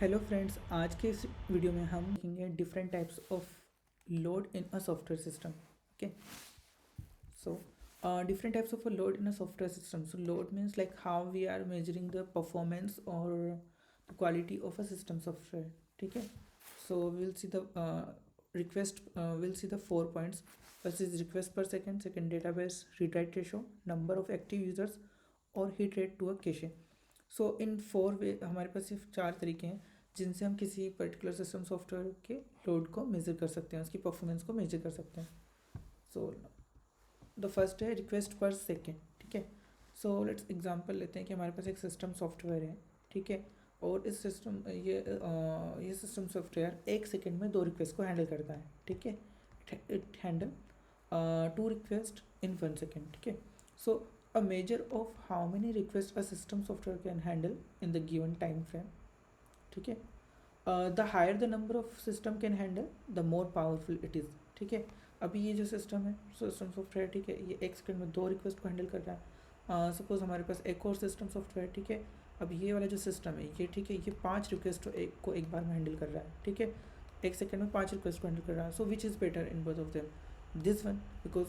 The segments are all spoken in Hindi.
हेलो फ्रेंड्स, आज के इस वीडियो में हम देखेंगे different types of load in a software system. Okay, so different types of a load in a software system. So load means like how we are measuring the performance or the quality of a system software. ठीक है, so we'll see the request, we'll see the 4 points. First is request per second, second database read write ratio, number of active users और hit rate to a cache. So in four way हमारे पास सिर्फ 4 तरीके हैं जिनसे हम किसी पर्टिकुलर सिस्टम सॉफ्टवेयर के लोड को मेज़र कर सकते हैं, उसकी परफॉर्मेंस को मेज़र कर सकते हैं. सो द फर्स्ट है रिक्वेस्ट पर सेकेंड. ठीक है, सो लेट्स एग्जांपल लेते हैं कि हमारे पास एक सिस्टम सॉफ्टवेयर है. ठीक है, और इस सिस्टम ये सिस्टम सॉफ्टवेयर 1 सेकेंड में 2 रिक्वेस्ट को हैंडल करता है. ठीक है, it handle 2 request in 1 second. ठीक है, सो a measure of how many requests a system software can handle in the given time frame. ठीक है, the higher the number of system can handle the more powerful it is. ठीक है, अभी ये जो सिस्टम है, सिस्टम सॉफ्टवेयर, ठीक है, ये 1 सेकेंड में 2 रिक्वेस्ट को हैंडल कर रहा है. सपोज हमारे पास एक और सिस्टम सॉफ्टवेयर. ठीक है, अब ये वाला जो सिस्टम है ये, ठीक है, ये 5 रिक्वेस्ट को एक बार में हैंडल कर रहा है. ठीक है, 1 सेकेंड में 5 रिक्वेस्ट को हैंडल कर रहा है. So which is better in both of them? This one, because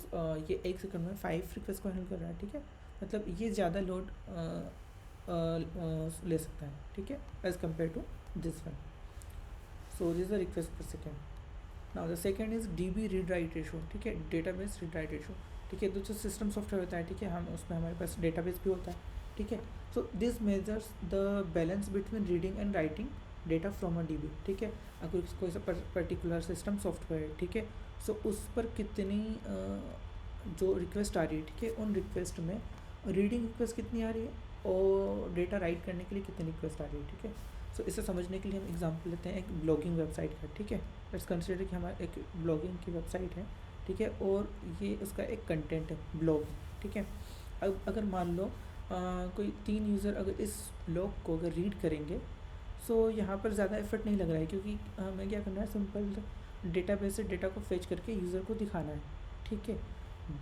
ये 1 सेकेंड में 5 रिक्वेस्ट को हैंडल कर रहा है. ठीक है, मतलब ये ज़्यादा लोड ले सकता है. ठीक है, as compare to this one. So this the request पर second. Now the second is DB read write ratio. ठीक है, डेटाबेस रीड राइट रेशो. ठीक है, तो जो सिस्टम सॉफ्टवेयर होता है, ठीक है, हम उसमें हमारे पास डेटाबेस भी होता है. ठीक है, so this measures the balance between reading and writing data from a DB. ठीक है, अगर कोई सा पर्टिकुलर सिस्टम सॉफ्टवेयर है, ठीक है, सो उस पर कितनी जो रिक्वेस्ट आ रही है, ठीक है, उन रिक्वेस्ट में रीडिंग रिक्वेस्ट कितनी आ रही है और डेटा राइट करने के लिए कितनी रिक्वेस्ट आ रही है. ठीक है, सो इसे समझने के लिए हम एग्जांपल लेते हैं एक ब्लॉगिंग वेबसाइट का. ठीक है, लेट्स कंसिडर कि हमारा एक ब्लॉगिंग की वेबसाइट है. ठीक है, और ये उसका एक कंटेंट है ब्लॉग. ठीक है, अब अगर मान लो कोई 3 यूज़र अगर इस ब्लॉग को अगर रीड करेंगे, सो यहाँ पर ज़्यादा एफर्ट नहीं लग रहा है, क्योंकि हमें क्या करना है, सिंपल डेटाबेस से डेटा को फेच करके यूज़र को दिखाना है. ठीक है,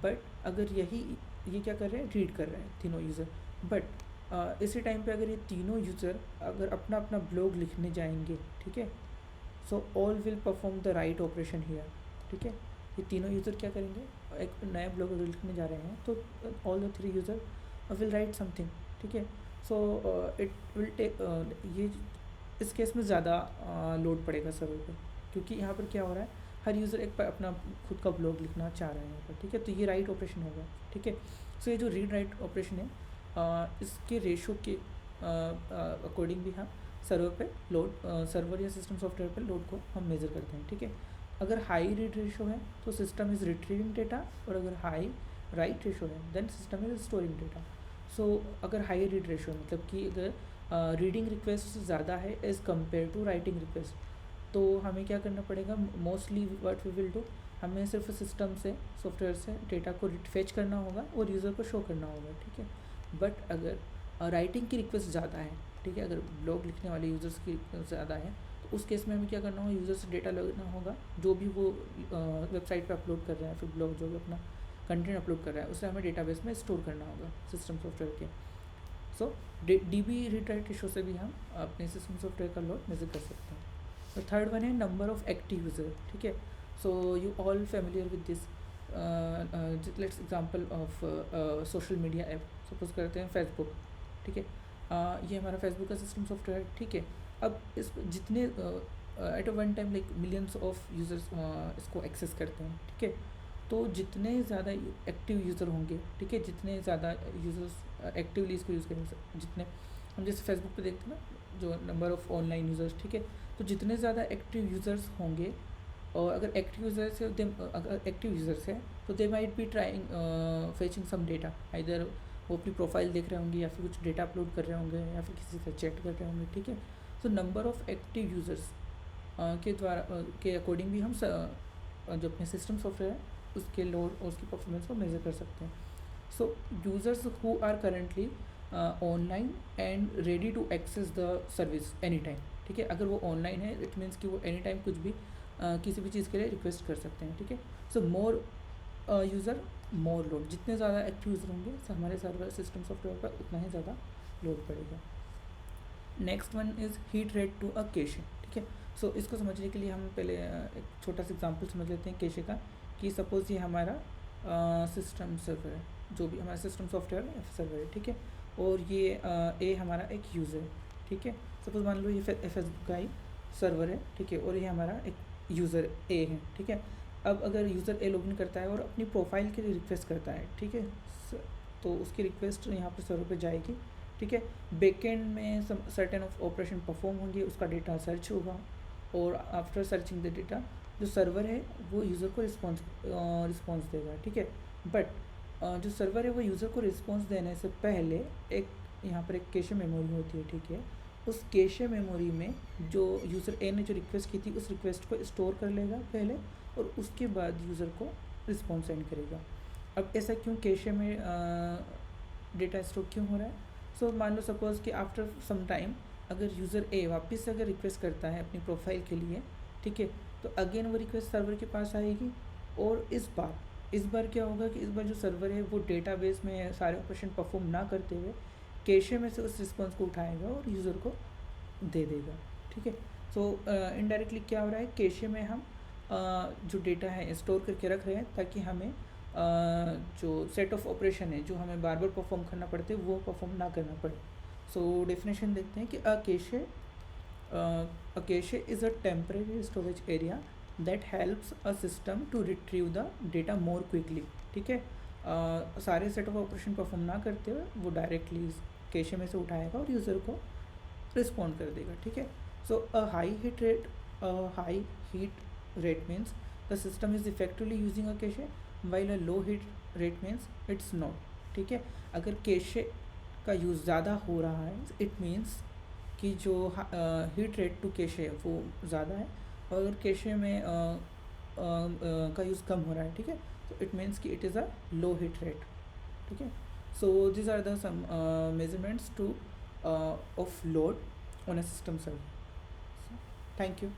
बट अगर ये क्या कर रहे हैं, रीड कर रहे हैं तीनों यूज़र. बट इसी टाइम पे अगर ये तीनों यूज़र अगर अपना अपना ब्लॉग लिखने जाएंगे, ठीक है, so all will perform the write operation here. ठीक है, ये तीनों यूज़र क्या करेंगे, एक नया ब्लॉग अगर लिखने जा रहे हैं तो all the 3 user will write something. ठीक है, सो इट विल टेक ये इस केस में ज़्यादा लोड पड़ेगा सर्वर पर, क्योंकि यहाँ पर क्या हो रहा है, हर यूज़र एक अपना खुद का ब्लॉग लिखना चाह रहे हैं यहाँ पर. ठीक है, तो ये राइट ऑपरेशन होगा. ठीक है, सो ये जो रीड राइट ऑपरेशन है, इसके रेशो के अकॉर्डिंग भी हम सर्वर पे लोड, सर्वर या सिस्टम सॉफ्टवेयर पे लोड को हम मेज़र करते हैं. ठीक है, अगर हाई रीड रेशो है तो सिस्टम इज़ रिट्रीविंग डेटा, और अगर हाई राइट रेशो है then system is storing data. So अगर हाई रीड रेशो मतलब कि अगर रीडिंग रिक्वेस्ट ज़्यादा है as compare to writing request, तो हमें क्या करना पड़ेगा, mostly what we will do, हमें सिर्फ सिस्टम से सॉफ्टवेयर से डेटा को फेच करना होगा और यूज़र को शो करना होगा. ठीक है, बट अगर राइटिंग की रिक्वेस्ट ज़्यादा है, ठीक है, अगर ब्लॉग लिखने वाले यूज़र्स की ज़्यादा है, तो उस केस में हमें क्या करना होगा, यूज़र से डेटा लेना होगा जो भी वो वेबसाइट पे अपलोड कर रहा है, फिर ब्लॉग जो भी अपना कंटेंट अपलोड कर रहा है उसे हमें डेटाबेस में स्टोर करना होगा सिस्टम सॉफ्टवेयर के. सो DB रीड राइट रेशो से भी हम अपने सिस्टम सॉफ्टवेयर का लोड मेजर कर सकते हैं. तो थर्ड वन है नंबर ऑफ एक्टिव यूज़र. ठीक है, so you all familiar with this. Let's example of social media app. Suppose करते हैं फेसबुक. ठीक है, ये हमारा फेसबुक का सिस्टम सॉफ्टवेयर. ठीक है, अब इस जितने at a one time like millions of users इसको एक्सेस करते हैं. ठीक है, तो जितने ज़्यादा एक्टिव यूज़र होंगे, ठीक है, जितने ज़्यादा यूज़र्स एक्टिवली इसको यूज़ करेंगे, जितने हम जैसे फेसबुक पे देखते हैं ना जो नंबर ऑफ ऑनलाइन यूज़र्स, ठीक है, तो जितने ज़्यादा एक्टिव यूज़र्स होंगे, और अगर एक्टिव यूज़र्स है अगर एक्टिव यूज़र्स है तो they might be trying fetching some data. इधर वो अपनी प्रोफाइल देख रहे होंगे, या फिर कुछ डेटा अपलोड कर रहे होंगे, या फिर किसी से चैट कर रहे होंगे. ठीक है, so number of active users के द्वारा के अकॉर्डिंग भी हम जो अपने सिस्टम सॉफ्टवेयर है उसके लोड और उसकी परफॉर्मेंस को मेज़र कर सकते हैं. So users who are currently online and ready to access the service any time. ठीक है, अगर वो ऑनलाइन है इट मीन्स कि वो एनी टाइम कुछ भी किसी भी चीज़ के लिए रिक्वेस्ट कर सकते हैं. ठीक है, सो मोर यूज़र मोर लोड. जितने ज़्यादा एक्टिव यूज़र होंगे हमारे सर्वर सिस्टम सॉफ्टवेयर पर उतना ही ज़्यादा लोड पड़ेगा. Next one is hit rate to a cache, ठीक है। सो इसको समझने के लिए हम पहले एक छोटा सा एग्जांपल समझ लेते हैं कैशे का, कि सपोज़ ये हमारा सिस्टम सर्वर है, जो भी हमारा सिस्टम सॉफ्टवेयर सर्वर है, ठीक है। और ये ए हमारा एक यूज़र है, ठीक है। सपोज़ मान लो ये एफ एस का ही सर्वर है, ठीक है, और ये हमारा एक यूज़र ए है, ठीक है। अब अगर यूज़र ए लॉगिन करता है और अपनी प्रोफाइल के लिए रिक्वेस्ट करता है, ठीक है, तो उसकी रिक्वेस्ट यहाँ पर सर्वर पे जाएगी, ठीक है। बैकएंड में some certain of operation perform होंगे, उसका डेटा सर्च होगा, और आफ्टर सर्चिंग द डेटा जो सर्वर है वो यूज़र को रिस्पॉन्स देगा, ठीक है। बट जो सर्वर है वो यूज़र को रिस्पॉन्स देने से पहले एक यहाँ पर एक कैशे मेमोरी होती है, ठीक है। उस कैशे मेमोरी में जो यूज़र ए ने जो रिक्वेस्ट की थी उस रिक्वेस्ट को स्टोर कर लेगा पहले, और उसके बाद यूज़र को रिस्पॉन्स सेंड करेगा। अब ऐसा क्यों कैशे में डेटा स्टोर क्यों हो रहा है? सो मान लो सपोज़ कि आफ्टर सम टाइम अगर यूज़र ए वापस से अगर रिक्वेस्ट करता है अपनी प्रोफाइल के लिए, ठीक है, तो अगेन वो रिक्वेस्ट सर्वर के पास आएगी, और इस बार क्या होगा कि इस बार जो सर्वर है वो डेटाबेस में सारे ऑपरेशन परफॉर्म ना करते हुए कैशे में से उस रिस्पॉन्स को उठाएगा और यूज़र को दे देगा, ठीक है। सो इनडायरेक्टली क्या हो रहा है, कैशे में हम जो डेटा है स्टोर करके रख रहे हैं ताकि हमें जो सेट ऑफ ऑपरेशन है जो हमें बार बार परफॉर्म करना पड़ते हैं वो परफॉर्म ना करना पड़े। सो डेफिनेशन देखते हैं कि a cache is a temporary storage area that helps a system to retrieve the data more quickly, ठीक है। सारे सेट ऑफ ऑपरेशन परफॉर्म ना करते हुए वो डायरेक्टली कैशे में से उठाएगा और यूज़र को रिस्पॉन्ड कर देगा, ठीक है। So a high hit rate means the system is effectively using a cache, while a low hit rate means it's not, ठीक है। अगर कैशे का यूज़ ज़्यादा हो रहा है इट मीन्स कि जो हीट रेट टू कैशे है वो ज़्यादा है, और अगर कैशे में का यूज़ कम हो रहा है, ठीक है, तो इट मीन्स कि it is a low hit rate, ठीक है। So this are the some measurements to of load on a system server. Thank you.